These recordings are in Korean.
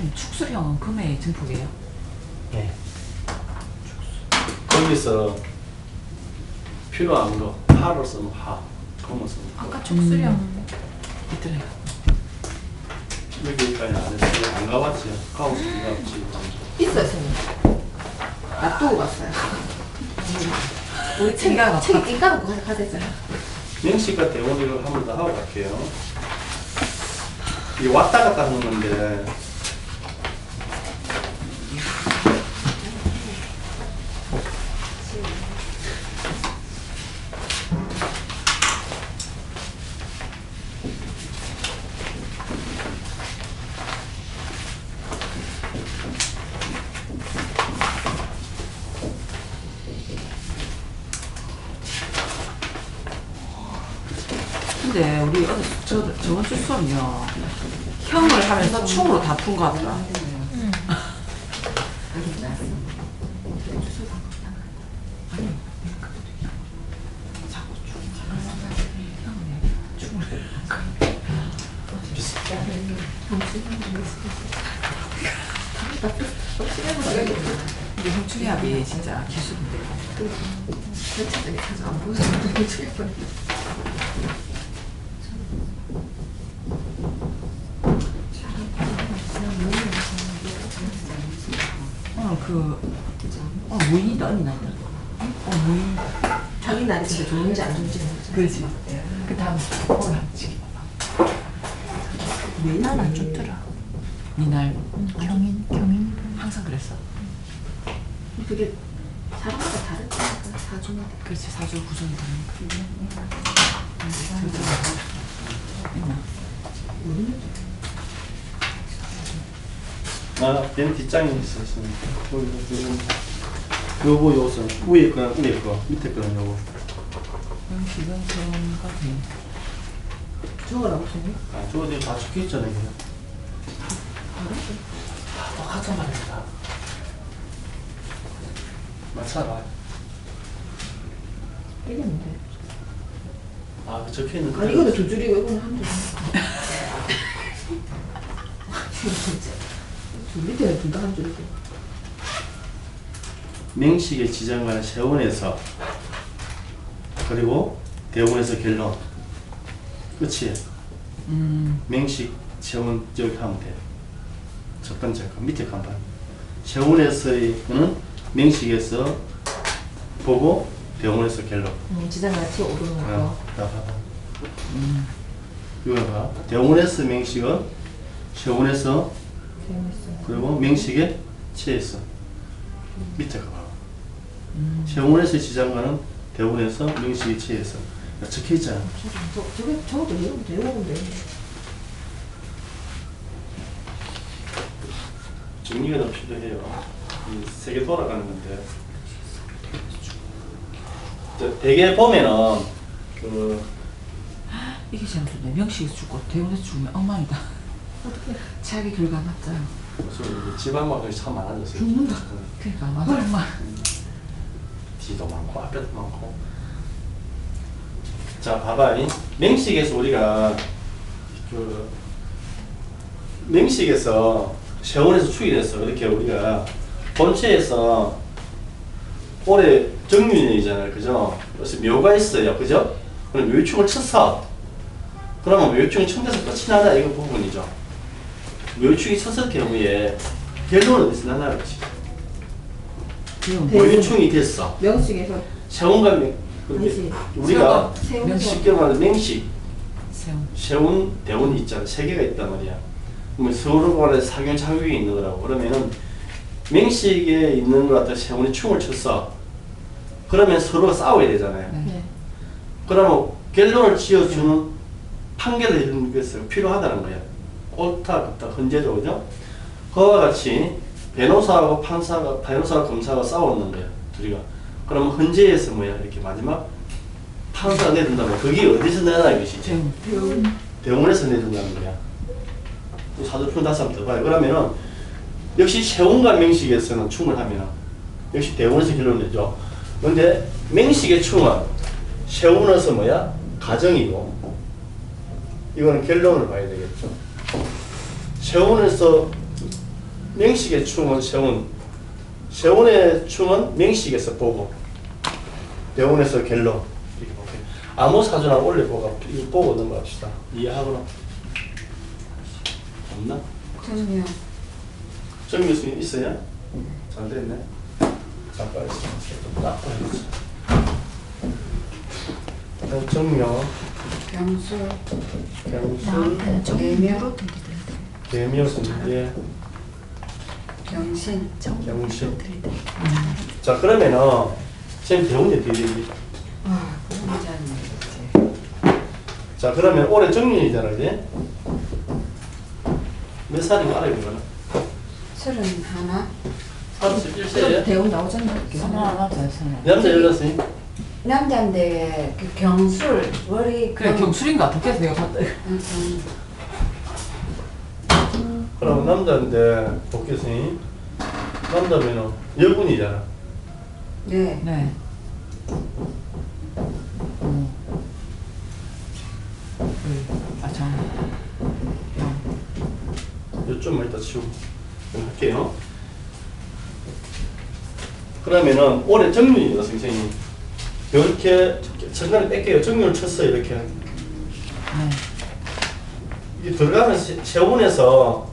선생님 축술형은 금의 증폭이에요? 네. 거기서 필요한 거 하로 쓰면 하, 금을 쓰면 금. 아까 축술형 있더래요. 여기까지 안 했어요. 안 가봤지. 가고 싶은 가 없지. 있어요, 선생님. 놔두고 갔어요. 우리 찡까놓고. 책에 찡까놓고 가셨잖아요. 명식과 대원이를 한 번 더 하고 갈게요. 이 왔다 갔다 하는 건데 근데 우리 저번 주 수업이요. 형을 하면서 충으로 다 푼 것 같더라. 근데 형충이합이 진짜 기술인데. 무인이다, 언니 나이다. 무인. 자기 날이 진짜 좋은지 안 좋은지 모르죠. 그렇지. 그 다음, 올라치기 봐봐. 왜날 안 좋더라? 니날 경인. 항상 그랬어. 그게 사람마다 다르니까 사주마다. 그렇지, 사주 구성이 다르니까. 있나? 맨 뒷장에 있었으면 요거 요것은 위에 거랑 위에 거 밑에 거는 요거. 지금 그런가 돼. 주어라고 선생님? 저거 다 적혀있잖아요. 똑같은 말입니다. 맞춰봐. 이게 뭔데? 그 적혀있는 거. 아니 이거는 두 줄이고 이거는 한 줄. 진짜. 밑에는 둘 다 한 줄이고. 명식의 지정과는 세원에서 그리고 대원에서 결론. 그치? 명식 세원 저기 하면 돼. 첫 번째 거 밑에 간판. 세원에서는 명식에서 보고 대원에서 결론. 지장같이 오르는 거. 나 봐봐. 이거 봐. 대원에서 명식은 세원에서 그리고 명식에 체에서 밑에 가 봐. 세원에서 지장과는 대원에서 명식에 체에서 적혀 있잖아. 저것도 외우면 돼. 정리가 더 필요해요. 이 세계 돌아가는 건데. 대개 보면은 이게 제일 좋네. 명식에서 죽고 대원에서 죽으면 엉망이다. 어떻게? 자기 결과 맞잖아. 집안막이 참 많아졌어요. 죽는다. 그러니까 맞아, 엉망. 뒤도 많고 앞에도 많고. 자, 봐봐. 명식에서 우리가 명식에서 세원에서 추이됐어. 이렇게 우리가 본체에서 올해 정유년이잖아요. 그죠? 그래서 묘가 있어요. 그죠? 그럼 묘충을 쳤어. 그러면 묘충이 천대서 끝이 나다. 이거 부분이죠. 묘충이 쳤을 경우에 결론은 어디서 나나 그렇지. 묘충이 됐어. 명식에서 세운과 아니지. 우리가 세운 쉽게 말하면 명식, 세운. 세운, 대운이 있잖아. 세 개가 있단 말이야. 그러면 서로 간에 상현 작용이 있는 거라고. 그러면 명식에 있는 것 같아 세운이 충을 쳤어. 그러면 서로 싸워야 되잖아요. 네. 그러면 결론을 지어주는 판결을 해주는 게 필요하다는 거야. 옳다, 그렇다, 헌재죠, 그죠? 그와 같이 변호사하고 변호사와 검사가 싸웠는 거야, 둘이가. 그러면 헌재에서 뭐야, 이렇게 마지막 판사가 내준다면 그게 어디서 내나 이것이지? 대원에서 내준다는 거야. 또 사주품 다시 한번 더 봐요. 그러면은 역시 세운과 명식에서는 충을 하면 역시 대원에서 결론을 내죠. 근데 명식의 충은 세운에서 뭐야? 가정이고 이거는 결론을 봐야 되겠죠. 세운에서 맹식의 충은 세운. 세운의 충은 맹식에서 보고. 대운에서 갤로. 이렇게 볼게요. 아무 사주나 올려보고 이거 보고 넘어갑시다. 이해하거나. 없나? 저는요. 정 교수님 있어요? 잘 됐네. 잠깐 있어. 좀 닦아야지. 정명, 경수. 경술, 개묘. 개묘순재, 경신. 경신. 자 그러면은 지금 대운이 어떻게 되지? 아, 그런 잘 자 그러면 올해 정년이잖아 이제. 몇 살인가 알아야 되나? 31. 31세에 대운 나오잖아요. 하나 됐어요. 남자 여자지? 남자인데 그 경술 월이 그래 경술인 것 같아. 내가 봤다. 그럼 남자인데 복교수님 남자면은 여군이잖아. 네. 네. 정. 요점만 이따 치우고 할게요. 그러면은 올해 정년이다 선생님. 이렇게 중간에 뺄게요. 정년을 쳤어요 이렇게. 네. 이 들어가는 세운에서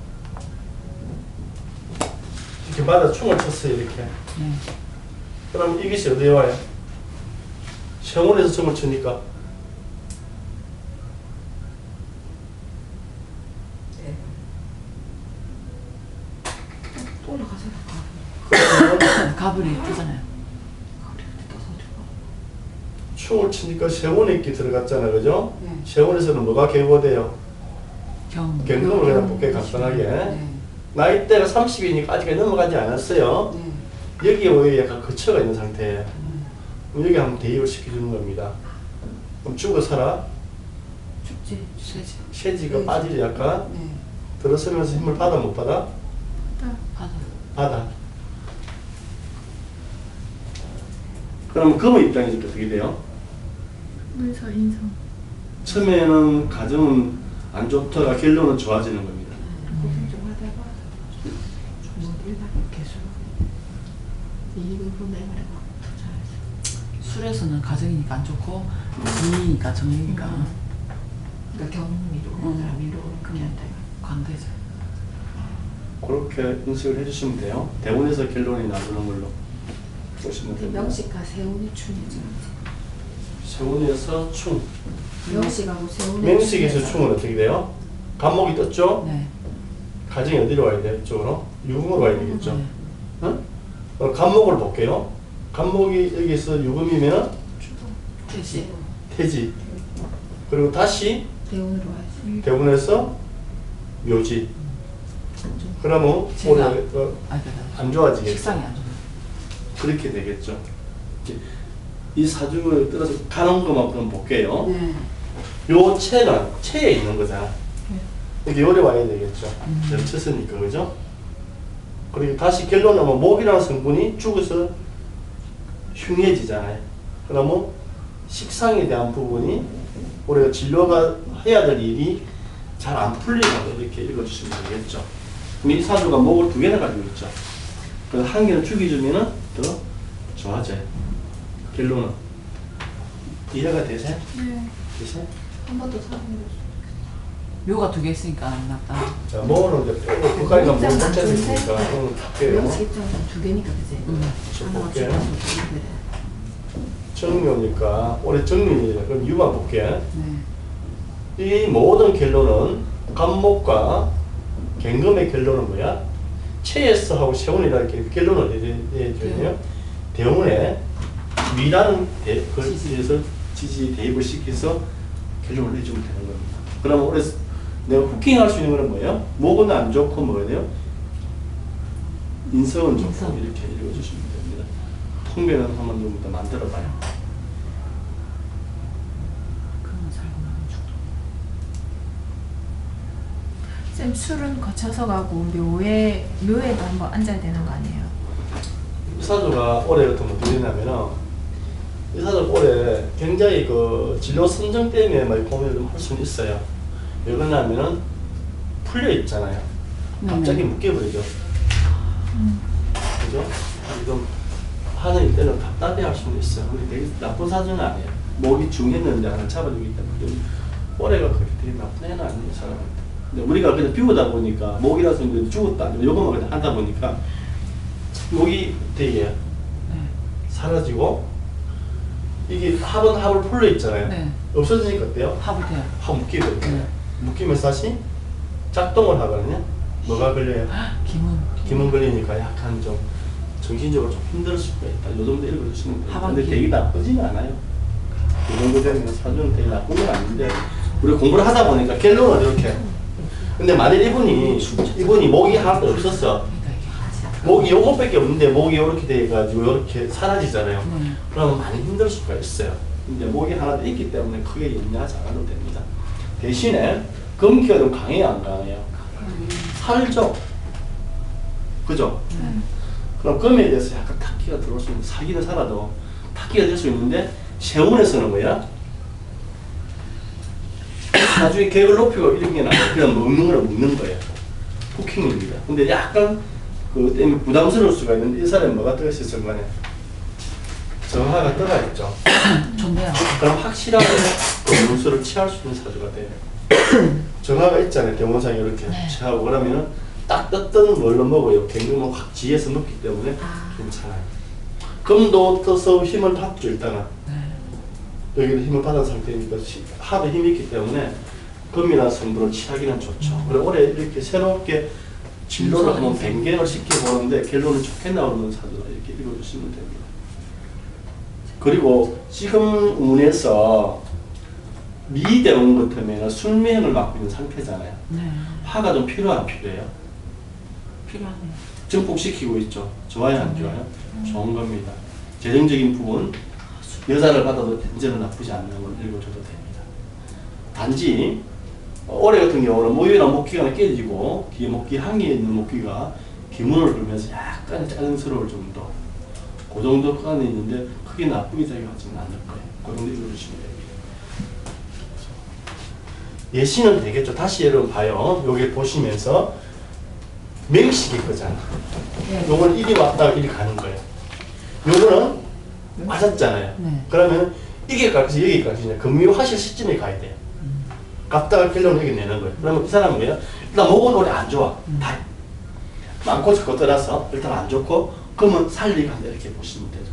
이렇게 받아 충을 쳤어요 이렇게. 네. 그럼 이것이 어디에 와요? 세운에서 충을 치니까 또 올라가잖아. 그러면 가불이 뜨잖아요. 충을 치니까 세운에 있게 들어갔잖아, 그죠? 네. 세운에서는 뭐가 개고돼요? 경. 경금으로 그냥 볼게 간단하게. 네. 나이대가 30이니까 아직 넘어가지 않았어요. 네. 여기에 오히려 약간 거쳐가 있는 상태예요. 그럼 여기 한번 대입을 시켜주는 겁니다. 그럼 죽어 살아? 축제. 세지. 쇠지가 네. 빠지지 약간? 네. 들어서면서 힘을 받아 못 받아? 받아. 받아. 그럼 금의 입장에서 어떻게 돼요? 문서 인성. 처음에는 가정은 안 좋다가 결론은 좋아지는 겁니다. 고생 좀 하다가 좀 일반 계속 이거 내버려가 술에서는 가정이니까 안 좋고 정이니까 정이니까 그러니까 경미로 사람이로 그냥 관계죠. 그렇게 인식을 해주시면 돼요. 대운에서 결론이 나오는 걸로 보시면 됩니다. 명식과 세운이 춘이죠. 세운에서 충. 명식하고 세운이 맹식에서 충은 어떻게 돼요? 간목이 떴죠? 네. 가정이 어디로 와야 돼요? 이쪽으로? 유금으로 와야 되겠죠? 네. 응? 그럼 간목을 볼게요. 간목이 여기서 유금이면 태시. 태지. 그리고 다시 대운으로 와야지. 대운에서 묘지. 그러면 제가- 올해 안 좋아지겠죠? 식상이 안 좋아요. 그렇게 되겠죠. 이제 이 사주에 따라서 가는 것만큼 볼게요. 네. 요 체는 체에 있는 거잖아. 이렇게 요래 와야 되겠죠. 쳤으니까 그죠? 그리고 다시 결론하면 목이라는 성분이 죽어서 흉해지잖아요. 그러면 식상에 대한 부분이 우리가 진료가 해야 될 일이 잘 안 풀리는 이렇게 읽어주시면 되겠죠. 그럼 이 사주가 목을 2개나 가지고 있죠. 그래서 한 개는 죽여주면은 더 좋아져요. 결론은 이해가 되세요? 네. 되세요? 한 번 더 사는 묘가 2개 있으니까 안 낫다. 자, 목은 이제 빼고 끝까지 가면 못 찾으니까 오늘 볼게요. 명식 입장은 두 개니까 그지. 좀 하나가 볼게. 죽어서 두 개. 정묘니까 올해 정민이니까 그럼 유만 볼게. 네. 이 모든 결론은 간목과 경금의 결론은 뭐야? 체에서 하고 세운이라 이렇게 결론을 내줘요. 대운에 미라는 거기에서 지지 대입을 시켜서 결론을 내주면 되는 겁니다. 그러면 올해 내가 후킹할 수 있는 거는 뭐예요? 목은 안 좋고 뭐가 돼요? 인성은 좋고 인성. 이렇게 읽어주시면 됩니다. 통계는 한번 좀 더 만들어봐요. 그러면 살고 나면 죽도. 쌤 술은 거쳐서 가고 묘에도 한번 앉아야 되는 거 아니에요? 이 사주가 올해 같은 거 어떻게 되냐면은 이 사주가 올해 굉장히 그 진로 선정 때문에 많이 고민을 좀 할 수는 있어요. 왜 그러냐면은 풀려 있잖아요. 갑자기 묶여버리죠. 그죠? 지금 하는 때는 답답해할 수는 있어요. 근데 되게 나쁜 사주는 아니에요. 목이 중했는데 하나 잡아주기 때문에 올해가 그렇게 되게 나쁜 애는 아니에요, 사람은. 근데 우리가 그냥 비우다 보니까 목이라서 죽었다 아니면 요것만 그냥 하다 보니까 목이 되게 네. 사라지고 이게 합은 합을 풀려 있잖아요. 네. 없어지니까 어때요? 합을 돼요. 합 묶이거든요. 네. 묶이면서 다시 작동을 하거든요. 뭐가 걸려요? 김은. 기문 걸리니까 약간 좀 정신적으로 좀 힘들 수가 있다. 요 정도 읽어주시면 돼요. 근데 하반기. 되게 나쁘지는 않아요. 이 정도 되면 사주는 되게 나쁜 건 아닌데 우리 공부를 하다 보니까 결론은 이렇게. 근데 만일 이분이 목이 하나도 없었어. 그러니까 이게 하지. 목이 요것밖에 없는데 목이 이렇게 돼가지고 이렇게 사라지잖아요. 네. 그러면 많이 힘들 수가 있어요. 근데 목이 하나도 있기 때문에 크게 염려하지 않아도 됩니다. 대신에 금기가 좀 강해요, 안 강해요? 살죠. 그죠? 그럼 금에 대해서 약간 탁기가 들어올 수 있는, 살기는 살아도 탁기가 될 수 있는데 세운에서는 뭐야? 나중에 계획을 높이고 이런 게 아니라 그냥 먹는 걸 먹는 거예요. 쿠킹입니다. 근데 약간 그 때문에 부담스러울 수가 있는데 이 사람이 뭐가 떠 있을 순간에 정화가 떠가 있죠. 좋네요. 그럼 확실하게 음수를 취할 수 있는 사주가 돼요. 정화가 있잖아요. 대원상이 이렇게 취하고 그러면은 딱 떴던 걸로 먹어요. 갱금은 확 지에서 먹기 때문에 괜찮아요. 금도 떠서 힘을 받죠 일단은. 네. 여기도 힘을 받은 상태니까 합에 힘이 있기 때문에 금이나 성분을 취하기는 좋죠. 그리고 올해 이렇게 새롭게 진로를 한번 변경을 시켜보는데 결론은 좋게 나오는 사주라 이렇게 읽어주시면 됩니다. 그리고 지금 운에서 미대원 같으면 술미행을 맡고 있는 상태잖아요. 네. 화가 좀 필요한 필요해요. 필요하네요. 증폭시키고 있죠. 좋아요, 안 좋아요? 좋은 겁니다. 재정적인 부분, 여자를 받아도 현재는 나쁘지 않는 걸 읽어줘도 됩니다. 단지 올해 같은 경우는 모유나 목기가 깨지고 뒤에 목기 항에 있는 목기가 기문을 돌면서 약간 짜증스러울 정도. 그 정도 구간이 있는데 크게 나쁘게 작용하지는 않을 거예요. 그 정도 읽어주시면 됩니다. 예시는 되겠죠. 다시 여러분 봐요. 여기 보시면서 맹식이 거잖아. 네. 요건 이리 왔다가 이리 가는 거예요. 요거는 맞았잖아요. 네. 그러면 이게 가서 여기까지 이제 금미하실 시점에 가야 돼요. 갔다가 결론을 여기 내는 거예요. 그러면 이 사람은 뭐예요? 일단 목은 원래 안 좋아. 다 많고 적고 떠나서 일단 안 좋고 그러면 살리가 한다 이렇게 보시면 되죠.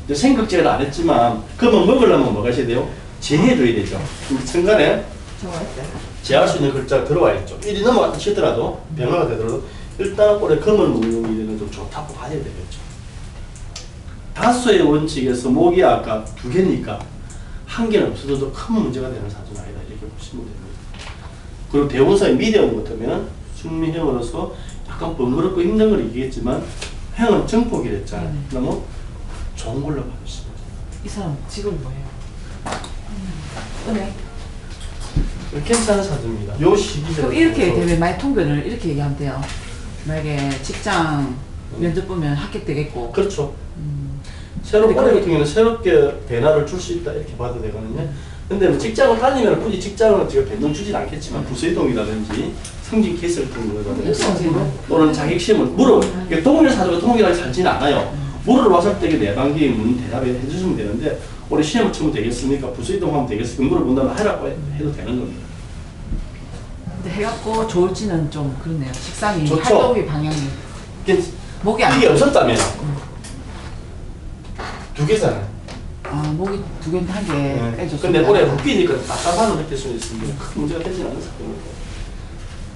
이제 생각제를 안 했지만 그러면 먹으려면 뭐가 있어야 돼요? 제해줘야 되죠. 순간에 제할 수 있는 글자가 들어와 있죠. 일이 넘어갔다 치더라도 변화가 되더라도 일단 올해 금을 먹는 일은 좀 좋다고 봐야 되겠죠. 다수의 원칙에서 목이 아까 2개니까 1개는 없어도 큰 문제가 되는 사주는 아니다 이렇게 보시면 됩니다. 그리고 대원사의 미대원 같으면 숙미형으로서 약간 번거롭고 힘든 걸 이기겠지만 형은 정복이 됐잖아요. 그러면 좋은 걸로 봐주시면 돼요. 이 사람 직업이 뭐예요? 은행. 괜찮은 사주입니다. 요 시기에 그럼 이렇게 되면 만약 통변을 이렇게 얘기하면 돼요. 만약에 직장 면접 보면 합격되겠고. 그렇죠. 새롭게 올해 같은 경우는 새롭게 변화를 줄 수 있다 이렇게 봐도 되거든요. 근데 뭐 직장을 다니면 굳이 직장을 제가 변동 주진 않겠지만 부서이동이라든지 승진 개설 같은 거라든지 또는 자격 시험을 물어. 그러니까 동일 사주가 동일하게 살지는 않아요. 물으러 왔을 때 내방기 문 대답해 주시면 되는데 올해 시험을 치면 되겠습니까? 부서이동하면 되겠습니까? 물어본다면 하라고 해도 되는 겁니다. 근데 해갖고 좋을지는 좀 그렇네요. 식상이 좋죠. 활동의 방향이 목이 안 이게 없었다면 2개잖아요. 아 목이 2개인데 1개 빼줬습니다. 근데 올해 묶이니까 답답함을 느낄 수 있습니다. 큰 문제가 되지는 않은 사건입니다.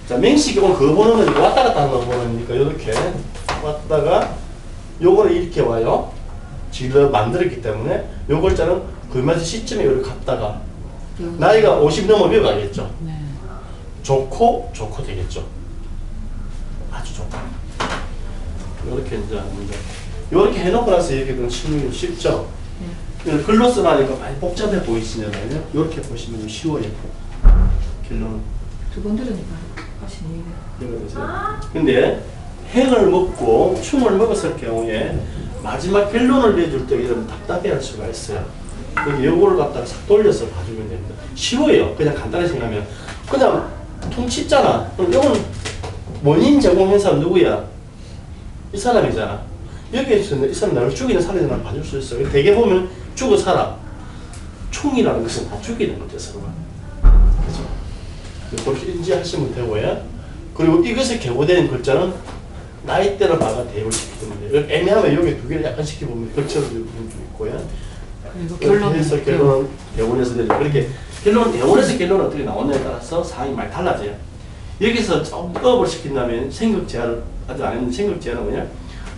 자, 맹식이 오늘 그거 보는 거니까 왔다 갔다 하는 거 보니까 이렇게 왔다가 요거를 이렇게 와요. 지금 만들었기 때문에 요 글자는 그 맞은 시점에 이렇게 갔다가 나이가 50 넘으면 가겠죠. 네. 좋고 되겠죠. 아주 좋다. 이렇게 이제 먼저 이렇게 해놓고 나서 얘기하면 쉽죠. 글로 써나니까 많이 복잡해 보이시잖아요. 이렇게 보시면 좀 쉬워요. 결론은 2번 들으니까 확실히 이해가 되세요? 근데 행을 먹고 충을 먹었을 경우에 마지막 결론을 내줄 때 이런 답답해할 수가 있어요. 여기 요거를 갖다가 싹 돌려서 봐주면 됩니다. 쉬워요. 그냥 간단히 생각하면 그냥 통 칩잖아. 그럼 이건 원인 제공한 사람 누구야? 이 사람이잖아. 여기에서는 이 사람 나를 죽이는 살리는 봐줄 수 있어. 대개 보면 죽어 살아. 총이라는 것은 다 죽이는 거죠, 서로가. 그죠? 그렇게 인지하시면 되고요. 그리고 이것에 개고되는 글자는 나이대를 봐가 대입을 시키기 때문에 애매하면 여기 두 개를 약간 시켜보면 걸쳐서 부분 좀 있고요. 그리고 결론에서 결론은 대원에서 되죠. 그렇게 결론 대원에서 결론은 어떻게 나오느냐에 따라서 상황이 많이 달라져요. 여기서 조금 업을 시킨다면 생각 제한을 아직 안 했는데 생각 제한은 뭐냐?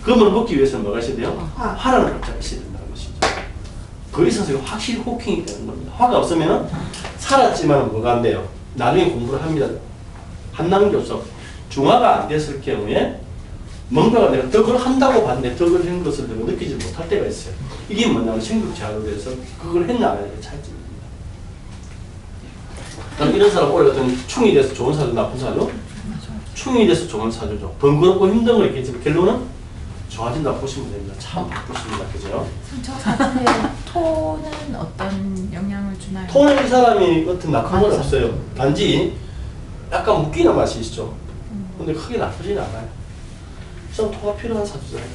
금을 먹기 위해서는 뭐가 있어야 돼요? 화라는 글자가 있어야 된다는 것이죠. 그 있어서 확실히 호킹이 되는 겁니다. 화가 없으면 살았지만 뭐가 안 돼요? 나중에 공부를 합니다. 한남교섭 중화가 안 됐을 경우에 뭔가가 내가 덕을 한다고 봤는데 덕을 한 것을 내가 느끼지 못할 때가 있어요. 이게 뭐냐면 생각 제한으로 돼서 그걸 했나 안 했나 차이점입니다. 그럼 이런 사람 올해 같은 충이 돼서 좋은 사주, 나쁜 사주? 충이 돼서 좋은 사주죠. 번거롭고 힘든 걸 있겠지만 결론은 좋아진다 보시면 됩니다. 참 바쁘십니다. 그죠? 저 사주의 토는 어떤 영향을 주나요? 토는 이 사람이 어떤 나쁜 건 없어요. 단지 약간 묶이는 맛이 있죠. 근데 크게 나쁘진 않아요. 좀 토가 필요한 사주잖아요.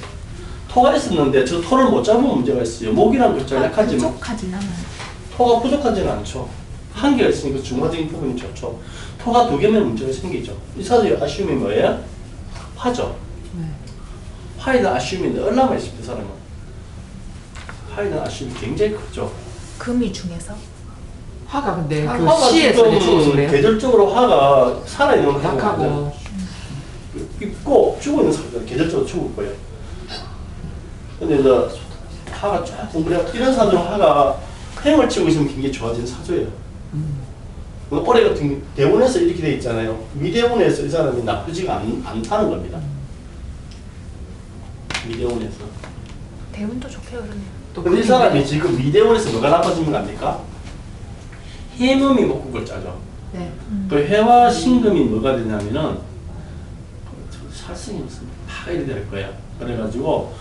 토가 있었는데 저 토를 못 잡으면 문제가 있어요. 목이라는 글자가 약하지만 부족하진 않아요. 토가 부족하지는 않죠. 한 개가 있으니까 중화적인 부분이 좋죠. 토가 두 개면 문제가 생기죠. 이 사주의 아쉬움이 뭐예요? 화죠. 네. 화에 대한 아쉬움이 얼마나 있습니까, 사람은? 화에 대한 아쉬움이 굉장히 크죠. 금이 중에서 화가 근데 그 화가 시에서 이제 죽어서 지금 그래요. 계절적으로 화가 살아있는 화가 약하고 있고 죽어있는 사람들은 계절적으로 죽을 거예요. 근데 이제 화가 조금 그래 이런 사람들은 화가 행을 치고 있으면 굉장히 좋아지는 사주예요. 올해 같은 대운에서 이렇게 돼 있잖아요. 미대운에서 이 사람이 나쁘지가 않다는 겁니다. 미대운에서. 대운도 좋게 흐르네요. 또 근데 이 사람이 지금 미대운에서 뭐가 나빠지면 압니까? 해음이 목국을 짜죠. 네. 또 해와 신금이 뭐가 되냐면은 살성이 무슨 파일이 될 거야. 그래가지고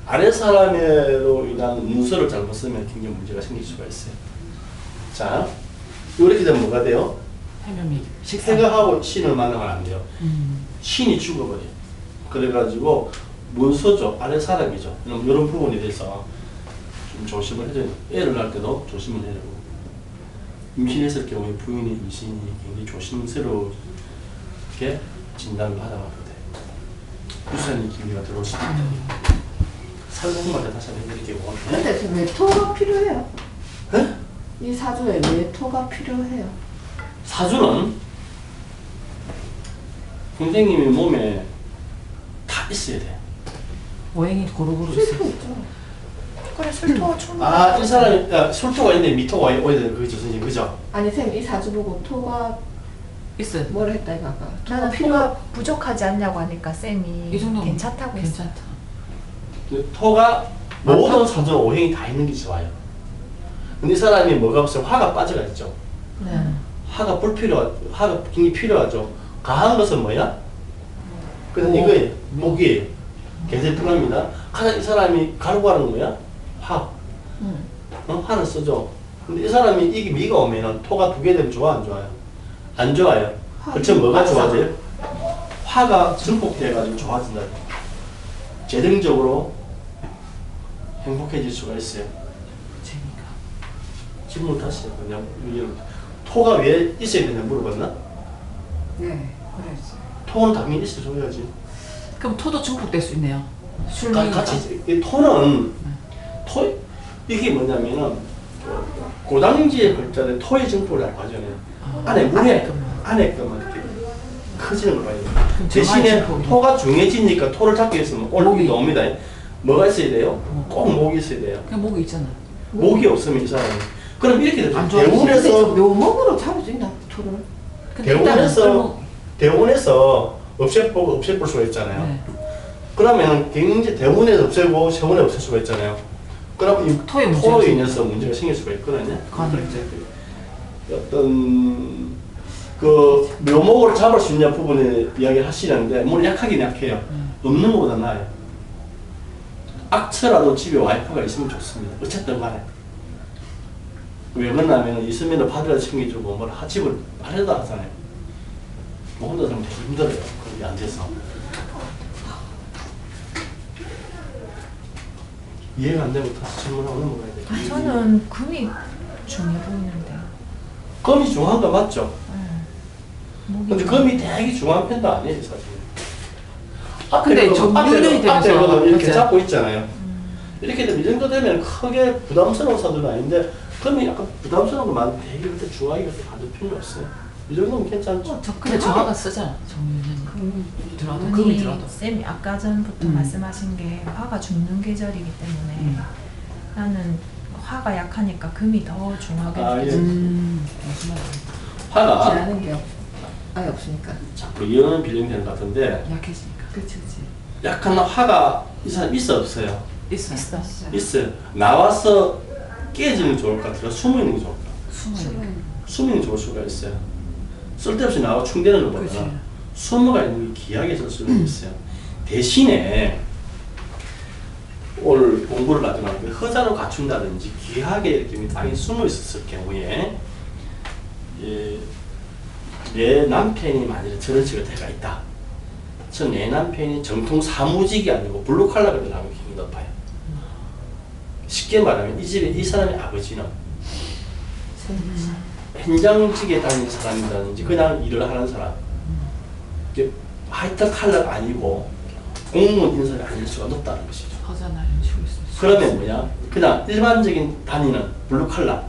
아래 사람으로 인한 문서를 잘못 쓰면 굉장히 문제가 생길 수가 있어요. 자, 이렇게 되면 뭐가 돼요? 해면이 식사. 해가하고 신을 만나면 안 돼요. 신이 죽어버려요. 그래가지고 문서죠. 아래 사람이죠. 이런 부분에 대해서 좀 조심을 해줘요. 애를 낳을 때도 조심을 해야 되고 임신했을 경우에 부인의 임신이 굉장히 조심스럽게 진단을 받아봐도 돼요. 유산이 기미가 들어올 수도 있고 살롱마다 다시 한번 해드릴게요. 근데 왜 토가 필요해요? 네? 이 사주에 왜 토가 필요해요? 사주는 선생님의 몸에 다 있어야 돼. 오행이 고루고루 필요 있어. 없죠. 그래 술토 충분. 아, 이 사람이 술토가 있는데 미토가 와야 되는 거죠, 선생님, 그죠? 아니 쌤 이 사주 보고 토가 있어요. 뭐라 했다 이거 아까. 나는 토가 부족하지 않냐고 하니까 쌤이 이 정도면 괜찮다고 했어. 괜찮다. 토가 모든 사주는 오행이 다 있는 게 좋아요. 근데 이 사람이 뭐가 없어요? 화가 빠져가 있죠. 네. 화가 화가 굉장히 필요하죠. 강한 것은 뭐야? 그래서 이거예요. 목이에요. 계절 필요합니다. 가장 이 사람이 가르고 하는 거야? 화. 화는 쓰죠. 근데 이 사람이 이게 미가 오면은 토가 두 개 되면 좋아, 안 좋아요? 안 좋아요. 그렇죠. 뭐가 좋아져요? 화가 증폭돼가지고 좋아진다. 재정적으로 행복해질 수가 있어요. 재미가. 질문 다시 해요. 그냥 토가 왜 있어야 되냐 물어봤나? 네. 그랬어요. 토는 당연히 있어줘야지. 그럼 토도 증폭될 수 있네요. 술 같이 이 토는 이게 뭐냐면은 고당지의 글자는 토의 증폭을 할 과정이에요. 안에 물에 안에 거만 이렇게 커지는 거예요. 대신에 증폭이. 토가 중해지니까 토를 잡기 위해서는 올목이 옵니다. 뭐가 있어야 돼요? 꼭 목이 있어야 돼요. 그냥 목이 있잖아. 목이 없으면 이 사람이 그럼 이렇게 되죠. 안 좋아지지. 근데 저 대운에서 묘목으로 잡을 수 있나 토를? 근데 일단은 대운에서 꿀목. 대운에서 없애볼 수가 있잖아요. 네. 그러면 굉장히 대운에서 없애고 세운에 없앨 수가 있잖아요. 그럼 이 토의 문제가 토로 생겨. 인해서 문제가 생길 수가 있거든요. 관을. 어떤 그 묘목을 잡을 수 있냐 부분에 이야기를 하시는데 물론 약하긴 약해요. 없는 것보다 나아요. 악처라도 집에 와이프가 있으면 좋습니다. 어쨌든 간에. 왜 그러냐면 있으면 받으라 챙겨주고 뭘 집을 하려다 하잖아요. 뭐 혼자 살면 되게 힘들어요. 여기 앉아서. 이해가 안 되면 다시 질문하고 넘어가야 돼. 저는 금이 중요해 보이는데요. 금이 중요한 거 맞죠? 목이 근데 좀- 금이 되게 중요한 편도 아니에요, 사실. 근데 거는- 정유연이 되면서 앞에 거는 이렇게 그죠? 잡고 있잖아요. 이렇게 되면 이 정도 되면 크게 부담스러운 사도는 아닌데 금이 약간 부담스러운 거 많은데 되게 그렇게 중요하게 그렇게 받을 필요 없어요. 이 정도면 괜찮죠? 근데 정화가 쓰잖아. 정유연이. 들어도 금이 금이 들어도. 쌤이 아까 전부터 말씀하신 게 화가 죽는 계절이기 때문에 나는 화가 약하니까 금이 더 중하게 아, 예. 느껴져요. 무슨 말이야. 화가 지나는 게 아예 없으니까. 자꾸 이어는 빌링되는 것 같은데 약해지니까. 그렇지, 그렇지. 약한 화가 이 사람 있어 없어요? 있어. 있어. 있어요. 나와서 깨지는 게 좋을 것 같아요? 숨어 있는 게 좋을까? 숨어요. 숨는 게 좋을 수가 있어요. 쓸데없이 나와 충대는 것보다 그치. 숨어가 있는 게 귀하게 쓸 수는 있어요. 대신에 오늘 공부를 나중에 그 허자로 갖춘다든지 귀하게 이렇게 땅에 숨어 있었을 경우에 예, 내 남편이 만약에 저런 식으로 돼가 있다. 내 남편이 정통 사무직이 아니고 블루칼라가 들어가는 게 굉장히 높아요. 쉽게 말하면 이 집에 이 사람의 아버지는 현장직에 다니는 사람이라든지 그냥 일을 하는 사람, 이게 화이트 칼라가 아니고 공무원 인사가 아닐 수가 높다는 것이죠. 허자나 이런 식으로 있어. 그러면 뭐냐? 그냥 일반적인 다니는 블루칼라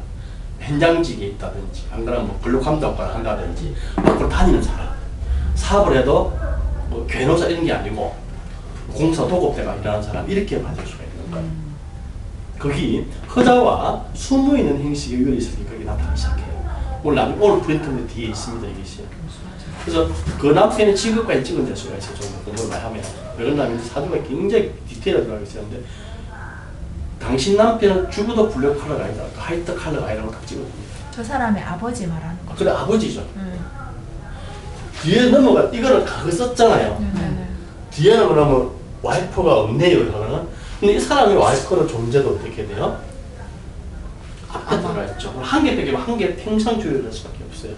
현장직에 있다든지 안 그러면 뭐 블루감독관을 한다든지 밖으로 다니는 사람, 사업을 해도 뭐 괴노사 이런 게 아니고 공사 도급대가 일하는 사람 이렇게 받을 수가 있는 거예요. 거기 허자와 숨어 있는 행식이 이걸 있으니 거기 나타나기 시작해요. 오늘 프린트는 뒤에 있습니다, 이것이. 그래서 그 남편의 직업까지 찍어낼 수가 있어요. 좀 공부를 많이 하면. 왜 그러냐면 사주가 굉장히 디테일하게 들어가게 있었는데 당신 남편은 죽어도 블랙 컬러가 아니다. 화이트 컬러가 아니라고 딱 찍어줍니다. 저 사람의 아버지 말하는 거죠. 그래 아버지죠. 음. 뒤에 넘어가 이거는 각을 썼잖아요. 네네네. 뒤에는 그러면 와이프가 없네요. 그러면 근데 이 사람의 와이프는 존재도 어떻게 돼요? 앞에 들어가 있죠. 한 개 빼기면 한 개 평생 주의를 할 수밖에 없어요.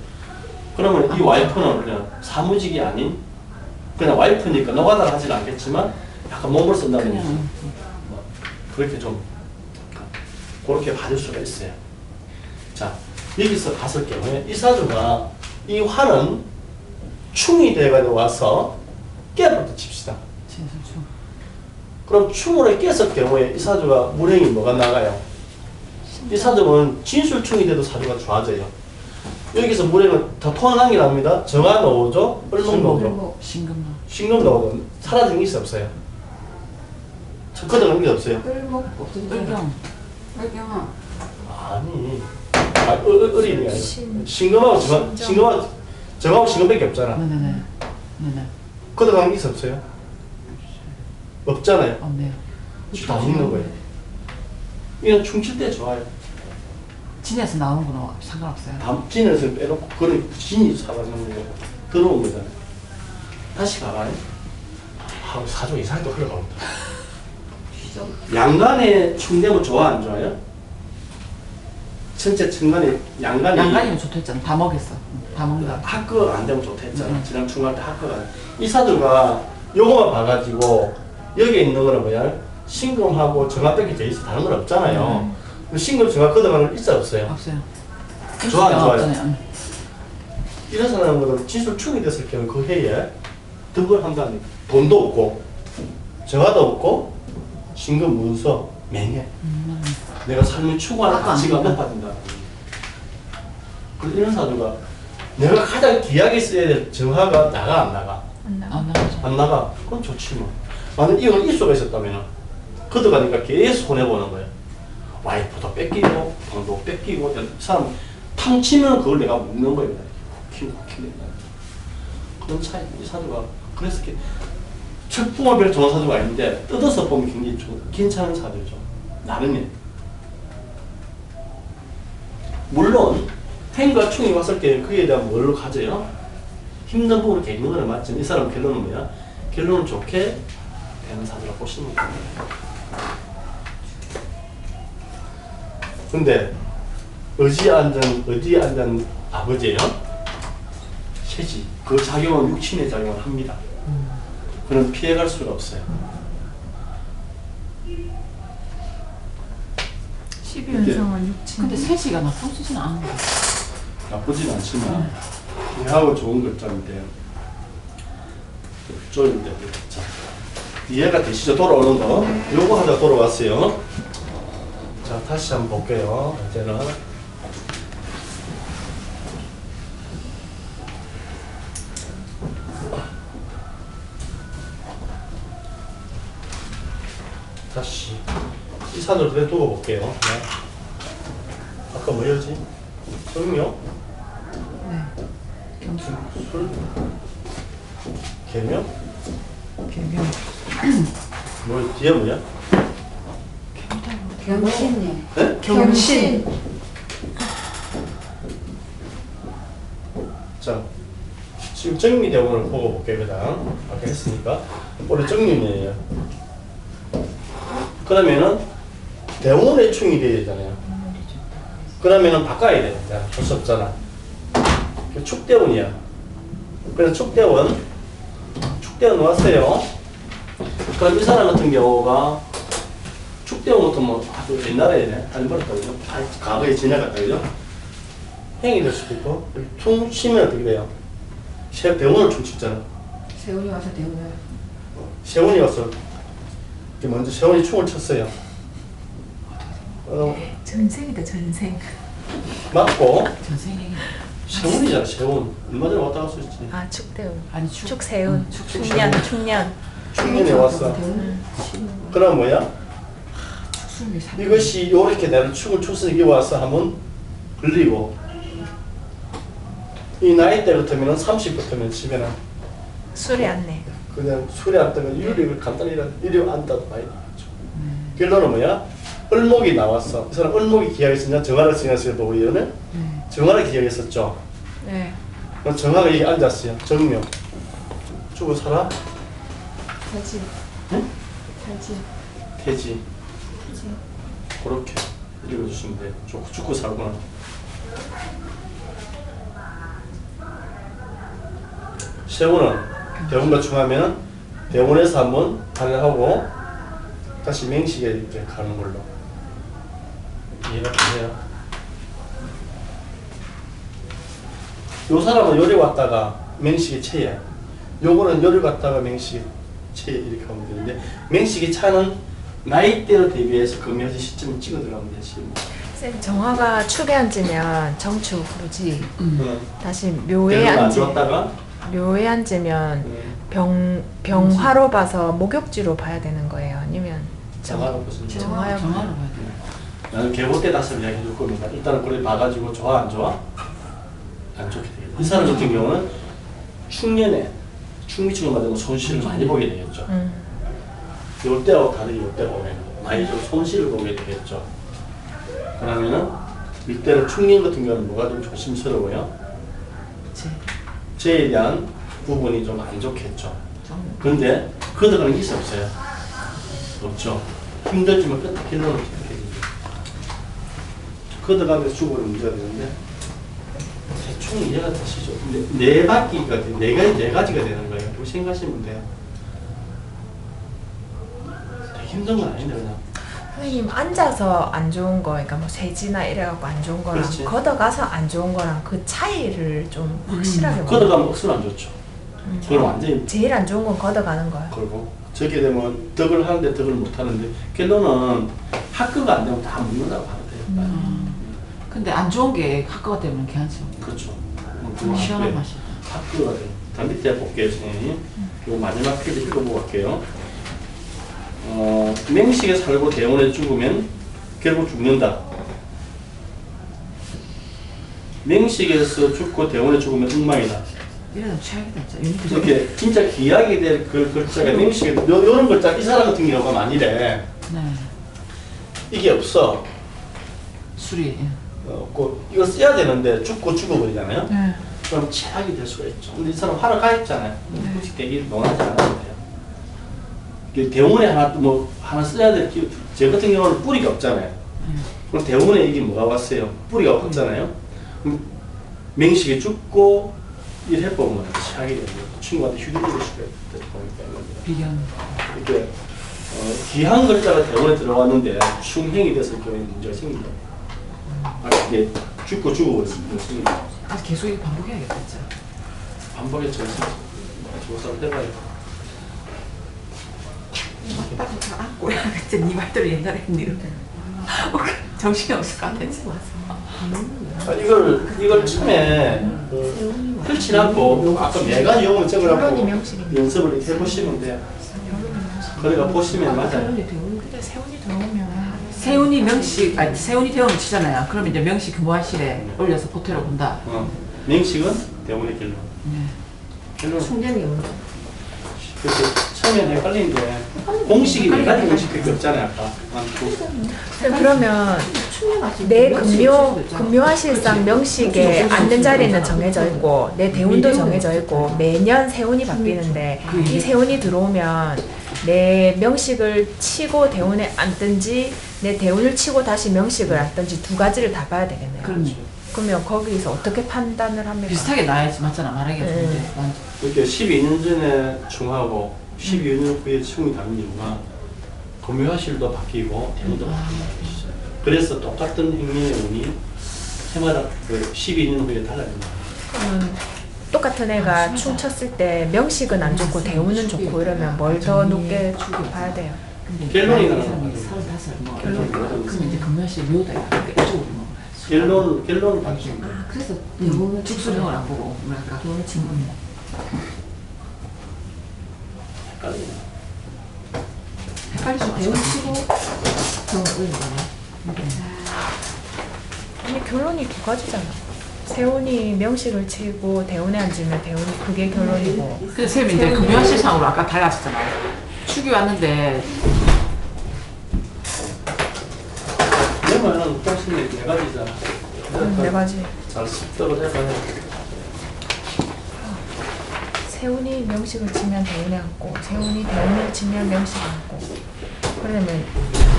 그러면 이 와이프는 그냥 사무직이 아닌 그냥 와이프니까 노가다를 하진 않겠지만 약간 몸을 쓴다든지 뭐 그렇게 좀 그렇게 받을 수가 있어요. 자 여기서 갔을 경우에 이 사주가 이 화는 충이 돼가지고 와서 깨부터 칩시다. 진술충. 그럼 충으로 깼을 경우에 이 사주가 물행이 뭐가 나가요? 이 사주는 진술충이 돼도 사주가 좋아져요. 여기서 물행은 더 톤한 게 납니다. 정화 나오죠? 을목 나오죠? 신금나. 신금 나오죠? 사라진 게 있어 없어요? 척커드는 게 없어요? 끌목 없어지잖아. 을경. 을경아. 아니 을이 있는 게 아니고 신금하고 정하고 신금밖에 없잖아. 네네네. 네네. 커드가는 게 있어 없어요? 없잖아요. 없네요. 다 없는 거예요. 이건 충칠 때 좋아요. 진에서 나오는 거는 상관없어요. 담진에서 빼놓고 그런 진이 사라지는 거 들어온 거잖아요. 다시 가봐요. 하고 사조 이상하게 또 흘러갑니다. 양간에 충되면 좋아 안 좋아요? 전체 천간에 양간이 양간이면 좋다 했잖아. 다 먹였어. 다 먹는다. 학교가 안 되면 좋다 했잖아. 지난 중간 때 학교가 이 사주가 요거만 봐가지고 여기에 있는 거는 뭐야? 신금하고 정화밖에 돼 있어. 다른 건 없잖아요. 신금 정화 걷어가는 건 있어 없어요? 없어요. 좋아, 안 좋아요? 없잖아요. 이런 사람은 진술충이 됐을 경우 그 해에 득을 한다니 돈도 없고 정화도 없고 신금 문서 맹해. 내가 삶을 추구하는 아까 안 가치가 된다. 높아진다. 그래서 이런 사주가 내가 가장 귀하게 써야 될 정화가 나가 안 나가? 안 나가. 안 나가죠. 안 나가. 그럼 좋지 뭐. 만약 이건 일수가 있었다면 걷어가니까 계속 손해보는 거예요. 와이프도 뺏기고 돈도 뺏기고 이 사람 탕치면 그걸 내가 묻는 거예요. 키우고 그런 차이. 이 사주가 그래서 이렇게 철풍을 별 좋은 사주가 아닌데 뜯어서 보면 굉장히 괜찮은 사주죠. 나름에. 물론 행과 충이 왔을 때 그에 대한 뭘로 가져요? 힘든 부분을 겪는 건 맞지만 이 사람 결론은 뭐야? 결론은 좋게 되는 사주라 보시면 됩니다. 근데 어디에 앉은 아버지예요? 쇠지. 그 작용은 육친의 작용을 합니다. 그럼 피해갈 수가 없어요. 12연성은 6친. 근데 세지가 나쁘지는 않은 거야. 나쁘진 않지만 이하고 좋은 글자인데 쪼인데 자 이해가 되시죠? 돌아오는 거 요거 하다 돌아왔어요. 자 다시 한번 볼게요. 이제는 다시 이 산으로 그냥 두고 볼게요. 네. 아까 뭐였지? 성요? 네. 경수. 술? 개명? 개명. 뭐 뒤에 뭐야? 경신이. 네? 경신. 자, 지금 정미대원을 보고 볼게요. 그다음 아까 했으니까 올해 정윤이에요. 그러면은 대원의 충이 돼야 되잖아요. 그러면은 바꿔야 돼. 할 수 없잖아. 축대원이야. 그래서 축대원 왔어요. 그럼 이 사람 같은 경우가 축대원부터 뭐 아주 옛날에 할머니가 그죠? 과거에 지나갔다 그죠? 행이 될 수도 있고 충 치면 어떻게 돼요? 대원을 충 치잖아. 세훈이 와서 대훈을. 세원이 왔어. 먼저 세원이 충을 쳤어요. 전생이다 전생. 맞고 전생에 세원이잖아. 세원 얼마 전에 왔다 갔었지. 아 축대운. 아니 축세운. 축세운. 축년. 충년에 왔어. 그럼 뭐야? 축술이 사. 이것이 요렇게 내가 축을 쳤으니 이게 와서 하면 걸리고 이 나이대 같으면 30 같으면 집에는 술이 안 내. 그냥 술이 안 뜨면 유리를 간단히 이리 안다도 많이 나왔죠. 결론은 뭐야? 을목이 나왔어. 이 사람 을목이 기약했었냐? 정화를 생각했을 보이에는 정화를 기약했었죠. 네. 그럼 정화가 여기 앉았어요. 정묘. 죽어 살아? 살지. 응? 살지. 태지. 그렇게 읽어주시면 돼요. 죽고 살구나. 세우는 대원과 중하면 대원에서 한번 발효하고 다시 맹식에 이렇게 가는 걸로 이해가 되세요? 요 사람은 요리 왔다가 맹식에 채야. 요거는 요리 갔다가 맹식에 채 이렇게 하면 되는데 맹식에 차는 나이대로 대비해서 금요일 시점을 찍어 들어가면 되지. 쌤 정화가 축에 앉으면 정축 후지. 다시 묘에 대원을 안 앉으면 줬다가 묘에 앉으면 병화로 봐서 목욕지로 봐야 되는 거예요. 아니면 정화로 무슨 정화요? 정화로 봐야 돼. 나는 개고 때 다시 이야기 해줄 겁니다. 일단은 그래 봐가지고 좋아 안 좋아? 안 좋게 되겠다. 이 사람 같은 경우는 충년에 충미증을 맞으면 손실을 많이 보게 되겠죠. 요 때하고 다르게 요 때가 오면 많이 좀 손실을 보게 되겠죠. 그러면은 이때는 충년 같은 경우는 뭐가 좀 조심스러워요? 그치. 죄에 대한 부분이 좀 안 좋겠죠. 그런데 걷어가는 게 있어 없어요? 없죠. 힘들지만 끝에 결론은 어떻게 되죠? 걷어가면서 죽어버리면 문제가 되는데 대충 이해가 되시죠? 근데 네 바퀴가 네 가지가 되는 거예요. 그렇게 생각하시면 돼요. 되게 힘든 건 아닌데 그냥. 선생님 앉아서 안 좋은 거, 그러니까 뭐 세지나 이래갖고 안 좋은 거랑 그렇지. 걷어가서 안 좋은 거랑 그 차이를 좀 확실하게 걷어가면 억수로 안 좋죠. 그건 완전히 제일 안 좋은 건 걷어가는 거야. 걸고 저렇게 되면 덕을 하는데 덕을 못 하는데 결론은 학교가 안 되면 다 묻는다고 하면 돼요. 근데 안 좋은 게 학과가 되면 괜찮죠. 그렇죠. 시원한 맛이. 학교가 돼요. 다음 밑에 볼게요, 선생님. 요 마지막 페이지 읽어보고 갈게요. 맹식에 살고 대원에 죽으면 결국 죽는다. 맹식에서 죽고 대원에 죽으면 엉망이다. 이래도 최악이다 진짜. 이렇게 진짜 기약이 될 그 글자가 맹식에 요런 글자 이 사람 같은 경우가 만일에 네. 이게 없어. 술이. 이거 써야 되는데 죽고 죽어버리잖아요. 네. 그럼 최악이 될 수가 있죠. 근데 이 사람 화를 가했잖아요. 굳이 되게 논하지 않아도 돼요. 대원에 하나 써야 될 제 같은 경우는 뿌리가 없잖아요. 그럼 대원에 이게 뭐가 왔어요? 뿌리가 없잖아요. 맹식에 죽고 일 해보면 하게 되고 친구한테 휴대폰을 보니까 겁니다. 비견. 이렇게 귀한 글자가 대본에 들어왔는데 충행이 돼서 그 문제가 생긴다. 이게 죽고 죽어버리는 생긴다. 아 계속 이거 반복해야겠다 진짜. 반복에 조사를 해봐야겠다. 맞다고 다 안고 진짜 네 말대로 옛날에 했는 이렇게. 정신이 없을 것 같아. 이걸 처음에 그렇지 않고 아까 내가 영어 결론이 적으라고 명식입니다. 연습을 이렇게 해보시면 돼요. 그러니까 보시면 맞아요. 근데 세훈이 들어오면 세훈이 명식 아니 세훈이 대원을 치잖아요. 그럼 이제 명식 근무하실에 올려서 포트로 본다. 명식은 대본의 결론. 결론. 충전이 오는 그렇게 처음에 헷갈리는데 공식이 네 가지 공식밖에 없잖아요. 아까 그러면 내 근묘하실상 명식에 앉는 자리는 정해져 있고 내 대운도 정해져 있고 매년 세운이 바뀌는데 이 세운이 들어오면 내 명식을 치고 대운에 앉든지 내 대운을 치고 다시 명식을 앉든지 두 가지를 다 봐야 되겠네요. 그러면 거기서 어떻게 판단을 합니까? 비슷하게 나야지 맞잖아. 말하기가 좋은데. 이렇게 12년 전에 충하고 12년 후에 충이 다른 이유가 금요일도 바뀌고 대운도 바뀌고 그래서 똑같은 행렬의 운이 해마다 그 12년 후에 달라집니다. 그러면 똑같은 애가 충 쳤을 때 명식은 안 좋고 대운은 좋고 이러면 뭘 더 높게 봐야 돼요? 결론이 나는 사람이 거죠. 35살 뭐. 결론. 그럼 이제 근무하실 묘다. 이쪽으로 뭐. 결론은 바뀌는 거예요. 아 그래서 대운을 축소령을 안 보고 뭐랄까. 대운을 치는 헷갈리네. 헷갈리지 대운 마시고. 치고 정 올리네. 아니 결론이 두 가지잖아. 세운이 명식을 치고 대운에 앉으면 대운이 그게 결론이고. 근데 쌤이 이제 금요일상으로 아까 달라졌잖아요. 축이 왔는데 그러면 공식이 네 가지잖아. 네 가지. 잘 습득을 해봐야 세운이 명식을 치면 대운에 앉고 세운이 대운을 치면 명식에 앉고 그러면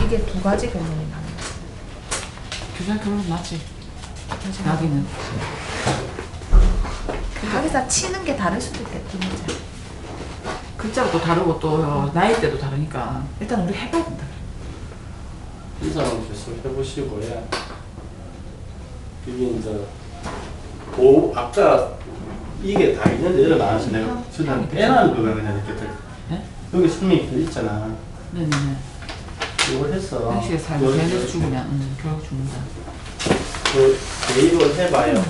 이게 두 가지 결론이 나는 거지. 교장 결론 맞지? 나기는. 거기서 치는 게 다를 수도 있겠다. 글자가 또 다르고 또 나이대도 다르니까 일단 우리 해봐야 된다. 인사는 계속 해보시고요. 이게 이제 아까 이게 다 있는데 여러 나와서 내가 저는 빼라는 거가 그냥 이렇게 네? 여기 설명이 돼 있잖아. 네네네. 이걸 해서 당시에 살고 걔네도 죽으면 결국 죽는다. 그 대입을 해봐요.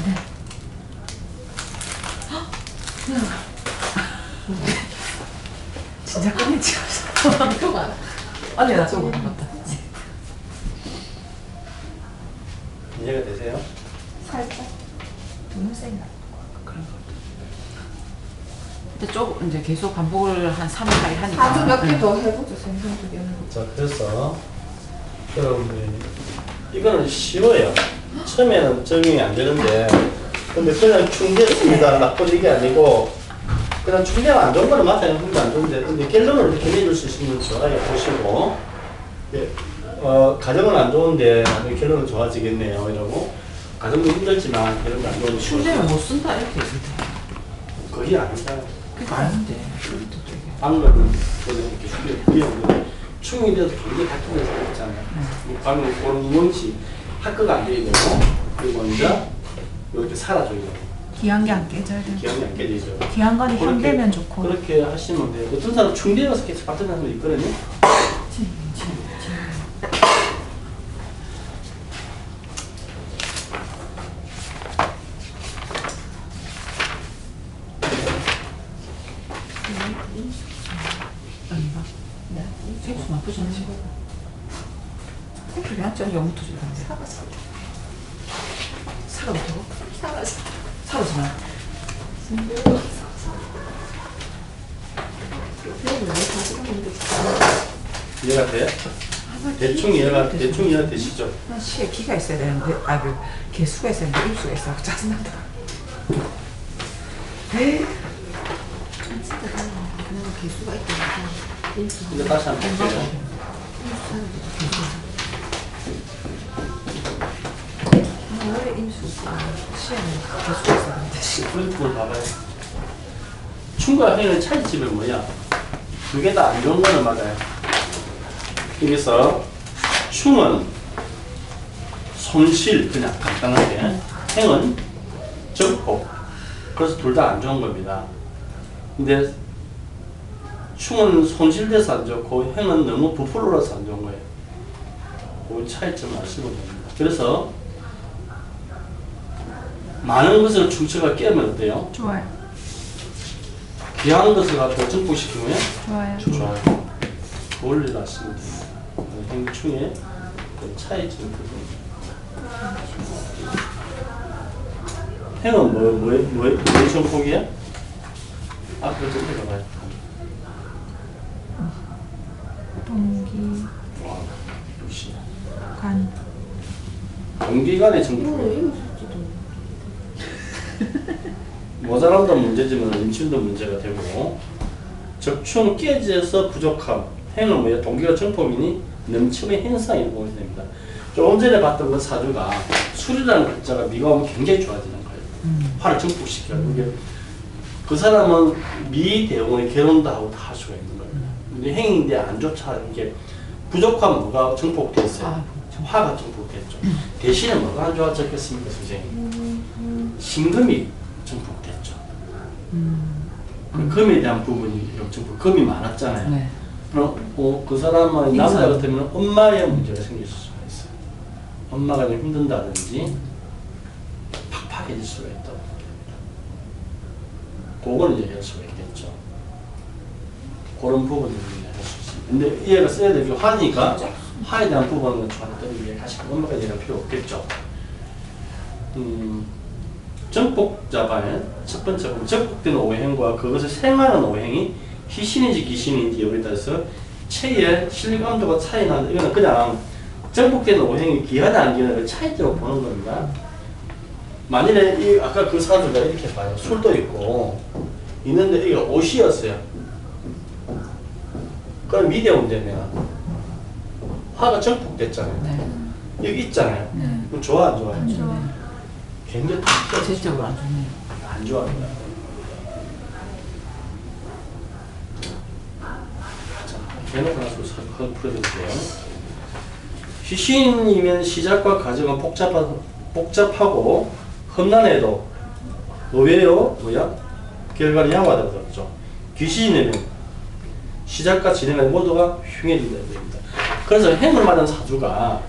진짜 끝내지 표가 아니 나 저거 안 봤다. 이해가 되세요? 살짝 너무 센가? 그런 거 같아. 근데 좀 이제 계속 반복을 한 3일 4일 하니까. 아주 몇 개 더 해보죠 생성적인. 자, 그래서 여러분들이 이거는 쉬워요. 처음에는 적용이 안 되는데 근데 그냥 충대습니다. 나쁜 얘기 아니고 그냥 충대가 안 좋은 거는 맞아요. 근데 안 좋은데 근데 결론을 이렇게 내줄 수 있으면 좋아요. 보시고 예, 가정은 안 좋은데 나중에 결론은 좋아지겠네요. 이러고 가정도 힘들지만 결론은 안 좋은 충대를 못 쓴다 이렇게 얘기해. 거의 아닌가요? 그게 아닌데. 방금 이렇게 충대 충이 돼서 굉장히 바뀌는 사람 있잖아요. 방금 그런 원시 학교가 안 되게 되고 그리고 먼저 이렇게 사라져요. 귀한 게 안 깨져야 돼. 기억이 안 깨지죠. 귀한 거는 그렇게- 현대면 좋고. 그렇게 하시면 돼요. 어떤 사람 충대여서 계속 받는 사람도 있거든요. 아닌가? 네. 색소 나쁘지 않지. 그게 한점 영부터 줄건데. 사과부터? 사과지나. 이해가 돼요? 대충 이해가 되시죠? 시에 기가 있어야 되는데, 그 개수가 있어야 되는데 입수가 있어. 짜증난다. 에이. 진짜 달라. 그냥 개수가 있다니까. 이제 다시 한번 볼게요. 원래 임수가 시에는 개수가 있어야 되는데. 프린트볼 봐봐요. 충과 행의 차이점은 뭐야? 그게 다 안 좋은 거는 맞아요. 여기서 충은 손실, 그냥 간단하게. 행은 적복. 그래서 둘 다 안 좋은 겁니다. 근데 충은 손실돼서 안 좋고 행은 너무 부풀어서 안 좋은 거예요. 그 차이점을 아시면 됩니다. 그래서 많은 것을 충처가 깨면 어때요? 좋아요. 귀한 것을 갖고 증폭시키면 좋아요. 좋아요. 그 원리를 아시면 됩니다. 행충의 그 차이점을 보입니다. 행은 뭐의 정폭이야? 앞으로 좀 해봐요. 동기, 와, 역시. 간. 동기간의 정폭. 모자란다 문제지만 임신도 문제가 되고, 적충 깨져서 부족함. 행은 뭐야? 동기가 정폭이니 넘침의 현상이 보게 됩니다. 조금 전에 봤던 그 사주가 술이라는 글자가 미가 오면 굉장히 좋아지는 거예요. 화를 증폭시켜요. 이게 그 사람은 미 대원의 결혼도 하고 다 할 수가 있는 거예요. 근데 행인데 안 좋다. 이게 부족하면 뭐가 증폭됐어요? 화가 증폭됐죠. 대신에 뭐가 안 좋아졌겠습니까, 선생님? 신금이 증폭됐죠. 금에 대한 부분이 증폭, 금이 많았잖아요. 네. 그럼 그 사람은 남자 같으면 엄마의 문제가 생길 수가 있어요. 엄마가 좀 힘든다든지 팍팍해질 수가 있다고 합니다. 그거는 얘기할 수가 있겠죠. 그런 부분을 이해할 수 있습니다. 근데 이해가 써야 될 게 화니까 화에 대한 부분은 저한테 이해하시고 엄마가 이해할 필요 없겠죠. 정복자반의 첫 번째 부분, 적복된 오행과 그것을 생하는 오행이 희신인지 귀신인지 여기에 따라서 체의 실감도가 차이 나는데 이거는 그냥 정복된 오행이 귀하다 안 귀하다를 차이점으로 보는 겁니다. 만일에 이 아까 그 사주가 이렇게 봐요. 술도 있고 있는데 이게 옷이었어요. 그럼 미대 문제면 화가 정복됐잖아요. 네. 여기 있잖아요. 네. 그럼 좋아 안 좋아요? 안 좋아. 굉장히 전체적으로 안 좋네요. 안 좋아합니다. 자, 대놓고 나서 풀어드릴게요. 희신이면 시작과 과정은 복잡하고 험난해도 의외로 뭐야? 결과는 양호하다고 들었죠. 귀신이면 시작과 진행은 모두가 흉해진다 됩니다. 그래서 행을 맞은 사주가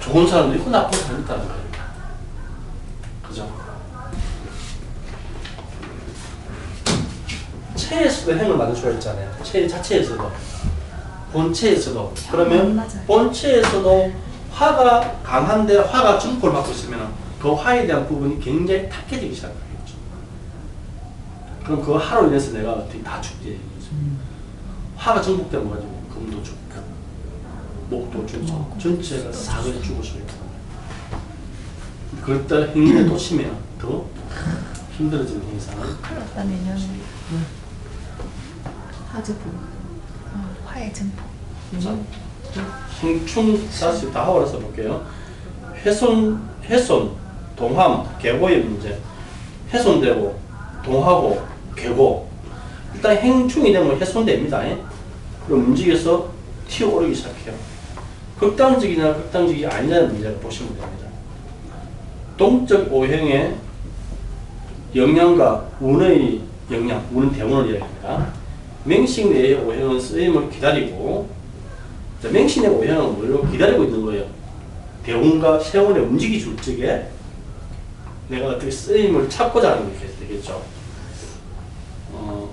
좋은 사람도 있고 나쁜 사람도 있다는 거예요. 그죠? 체에서도 행을 맞을 수가 있잖아요. 체 자체에서도 본체에서도. 그러면 맞아요. 본체에서도 화가 강한데 화가 증폭을 받고 있으면 그 화에 대한 부분이 굉장히 탁해지기 시작하겠죠. 그럼 그 화로 인해서 내가 어떻게 다 죽게 되는 거죠. 화가 증폭되면 가지고 금도 죽고 목도 죽고 전체가 사거리 죽을 수 있다. 그럴 때 행위가 또 심해요. 더 힘들어지는 현상은. 큰일 났다, 내년에. 하즈부. 화의 증폭. 자, 행충 다시 다 하고서 볼게요. 훼손, 동함, 계고의 문제. 훼손되고, 동하고, 계고. 일단 행충이 되면 훼손됩니다. 그럼 움직여서 튀어오르기 시작해요. 극단적이나 극단적이 아니냐는 문제를 보시면 됩니다. 동적 오행의 영향과 운의 영향, 운은 대운을 이야기합니다. 맹신 내의 오행은 쓰임을 기다리고, 맹신 내의 오행은 뭘로 기다리고 있는 거예요. 대운과 세운의 움직이 줄 적에 내가 어떻게 쓰임을 찾고자 하는 게 되겠죠.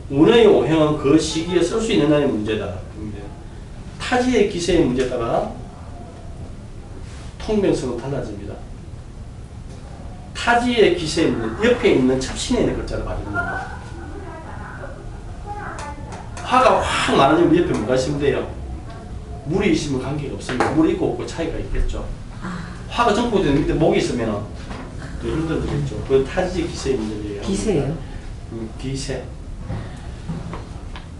운의 오행은 그 시기에 쓸 수 있느냐의 문제다. 타지의 기세의 문제에 따라 통변성은 달라집니다. 타지의 기세의 문제, 옆에 있는 첩신에 있는 글자를 봐주는 겁니다. 화가 확 많아지면 옆에 뭐가 있으면 돼요? 물이 있으면 관계가 없습니다. 물이 있고 없고 차이가 있겠죠. 화가 정폭되는 밑에 목이 있으면 더 힘들어지겠죠. 그 타지 기세의 문제예요. 기세예요? 기세.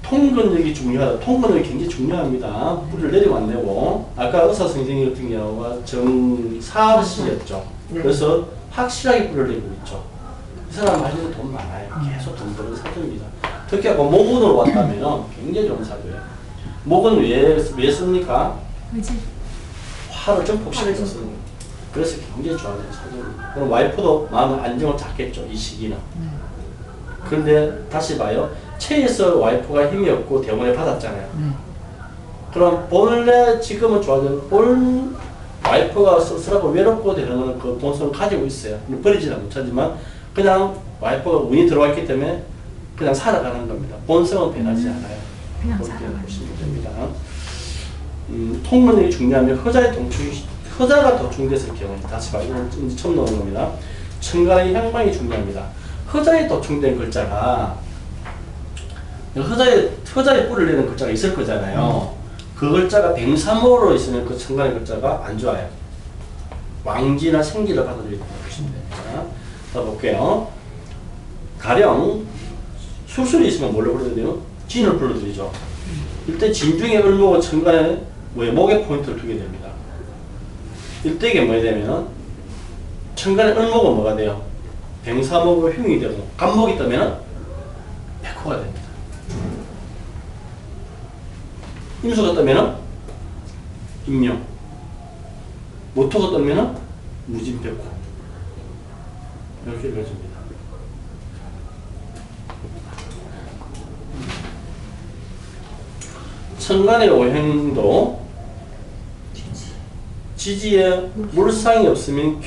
통근력이 중요하다. 통근력이 굉장히 중요합니다. 뿌리를 내리면 안 되고, 아까 의사 선생님 같은 경우가 정사시였죠. 네. 그래서 확실하게 뿌리를 내리고 있죠. 사람 말대로 돈 많아요. 계속 돈 버는 사주입니다. 특히 아까 목운으로 왔다면 굉장히 좋은 사주예요. 목은 왜 씁니까? 그지? 화를 증폭시켜서 그래서 굉장히 좋아하는 사주입니다. 그럼 와이프도 마음 안정을 잡겠죠. 이 시기는. 그런데 다시 봐요. 체에서 와이프가 힘이 없고 대원을 받았잖아요. 그럼 본래 지금은 좋아져. 본 와이프가 쓸쓸하고 외롭고 되는 거는 그 본성을 가지고 있어요. 버리지는 못하지만 그냥 와이프가 운이 들어왔기 때문에 그냥 살아가는 겁니다. 본성은 변하지 않아요. 그냥 그렇게 살아가는 보시면 됩니다. 통문이 중요하면 허자가 도충됐을 경우에 다시 봐. 이건 이제 처음 나오는 겁니다. 천간의 향방이 중요합니다. 허자에 도충된 글자가 허자에 뿔을 내는 글자가 있을 거잖아요. 그 글자가 뱅사모로 있으면 그 천간의 글자가 안 좋아요. 왕지나 생기를 받아들이고 보시면 됩니다. 자, 볼게요. 가령 수술이 있으면 뭘로 불러드려요? 진을 불러드리죠. 이때 진중에 을목은 천간에 목에 포인트를 두게 됩니다. 이때 이게 뭐가 되면 천간에 을목은 뭐가 돼요? 뱅사목으로 흉이 되고 간목이 뜨면 백호가 됩니다. 임수가 뜨면 임명, 모토가 뜨면 무진백호 이렇게 읽어줍니다. 천간의 오행도 지지에 물상이 없으면